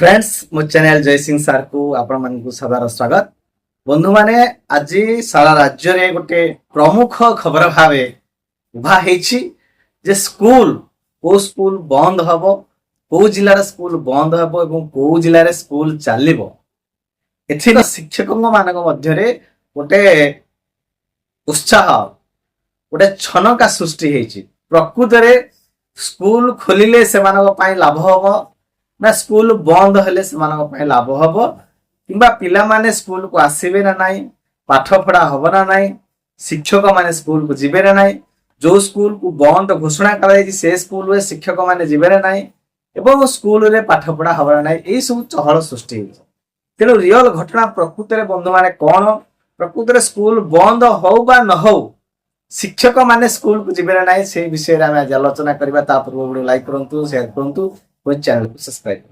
Friends मो channel जय सिंह सार को आपण मान सदार स्वागत। बंधु माने आज सारा राज्य रे गोटे प्रमुख खबर भावे उभा हेछि जे स्कूल बंद हबो, को जिल्ला रे स्कूल बंद हबो एवं को जिल्ला रे स्कूल चलिबो। एथिन शिक्षक मानक मध्य रे गोटे उत्साह गोटे छनका सृष्टि हेछि। प्रकृत रे स्कूल खोलिले से मानक पई लाभ हबो ना स्कूल बंद हेले से मानक पई लाभ हबो किंबा पिला माने स्कूल को आसीबे ना नाही, पाठ पढ़ा हबो ना नाही, शिक्षक माने स्कूल को जिबे ना नाही, जो स्कूल को बंद घोषणा करा जाय से स्कूल रे शिक्षक माने जिबे ना नाही एवं स्कूल रे पाठ पढ़ा हबो ना नाही। एई सब चहल सृष्टि हेछि। तेणु रियल घटना प्रकृत रे बंधु माने कोन, प्रकृत रे स्कूल बंद हो बा न हो शिक्षक माने स्कूल को जिबे ना नाही से विषय रे हम आज आलोचना करबा। ता पूर्व वीडियो लाइक करंतु, शेयर करंतु, वो चैनल को सब्सक्राइब करो।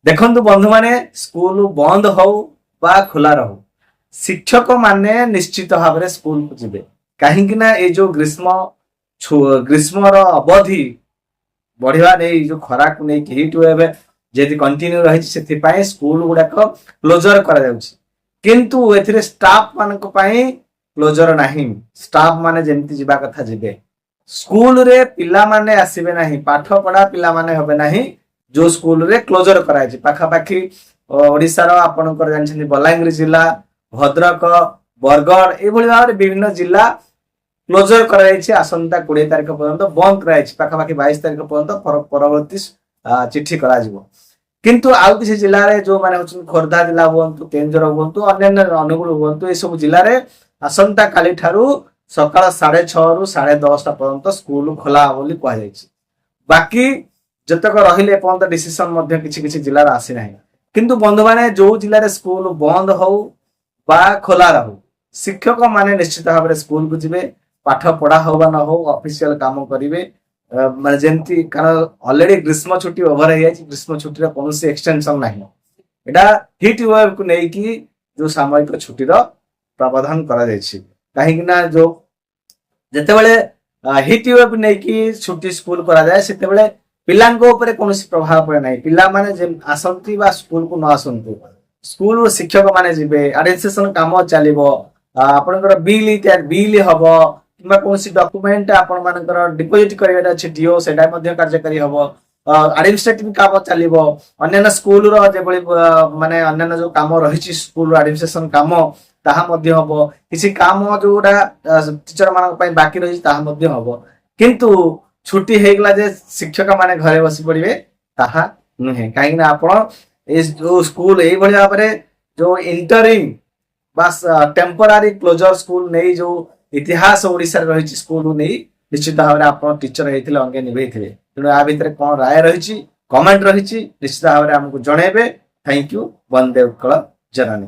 देखंतु बंधु माने स्कूल बंद हो बा खुला रहो शिक्षक माने निश्चित भाव रे स्कूल को जिबे। काहे कि ना ए जो ग्रीष्मर अवधि बढ़िया नै जो खरा को नै हीट वेव जेति कंटिन्यू रही सेति पय स्कूल गुडा को क्लोजर करा जाउछि, किंतु एथिरे स्टाफ मान को पय क्लोजर नाही। स्टाफ माने जेमति जिबा कथा जिबे, स्कूल रे पिला माने आसीबे नाही, पाठ पढ़ा पिला माने होबे नाही। जो स्कूल रे क्लोजर कराय छि पाखा पाखी ओडिसा रो आपन कर जानि बलांगीर जिला, भद्रक, बरगढ़ ए भली भाबरे विभिन्न जिला क्लोजर कराय छि। आसंता 20 तारिख पर्यंत बंद कराय छि, पाखा पाखी 22 तारिख पर्यंत परवर्ती चिट्ठी करा जिवो। किंतु आउ किसी जिल्ला रे जो माने होछन खोरधा जिला हुंतु, केंजर हुंतु, अन्य अनुगुण हुंतु, ए सब जिल्ला रे आसंता काली ठारू सकाळ 6:30 रु 10:30 पर्यंत स्कूल खोला बोली कहा जाय छि। बाकी जतक रहिले पर्यंत डिसीजन मध्ये किछि किछि जिल्ला रे आसी नाही। किंतु बंधु माने जो जिल्ला रे स्कूल बंद हो बा खोला रहू शिक्षक माने निश्चित भाव रे स्कूल को जिबे, पाठ पढ़ा हो बा न हो ऑफिशियल काम करिवे। माने जेंति कारण ऑलरेडी ग्रीष्म छुट्टी ओवर हो जाय छि, ग्रीष्म छुट्टी रे कोनोसी एक्सटेंशन नाही। एटा हीट वेव को नै कि जो सामयिक छुट्टी रो प्रावधान करा जाय छि। काहे कि ना जो जते बेले हीट वेव नै कि छुट्टी स्कूल करा जाय सेते बेले पिलांको ऊपर कोनोसी प्रभाव पड़े नाही। पिला माने जे आसंती बा स्कूल को न आसंतु, स्कूल रो शिक्षक माने जिबे, एडमिनिस्ट्रेशन काम चलिबो, आपनकर बिल हबो किबा कोनोसी डॉक्यूमेंट आपन मानकर डिपोजिट करबेटा अछि डीओ सेटा मध्ये कार्यकारी हबो, एडमिनिस्ट्रेटिव काम चलिबो। अन्य स्कूल रो जे बळी माने अन्य जो काम रहिछि स्कूल एडमिनिस्ट्रेशन काम ताहा मध्ये हबो, किछि काम जोडा टीचर मानक पय बाकी रहि ताहा मध्ये हबो। किंतु छुट्टी हे गला जे शिक्षक माने घरे बसी पड़िबे ताहा नहे। काहे ना आपण ए जो स्कूल एई भली भाबरे जो इंटरिम बस टेम्पररी क्लोजर स्कूल नै जो इतिहास ओडिसा रे रहिछि स्कूल नै निश्चित भाबरे आपण टीचर हेथिले अंगे निभेथिले। तेनु आ भितरे कोन राय रहिछि, कमेंट रहिछि निश्चित भाबरे हमकु जणेबे। Thank you. वंदे उत्कल जननी।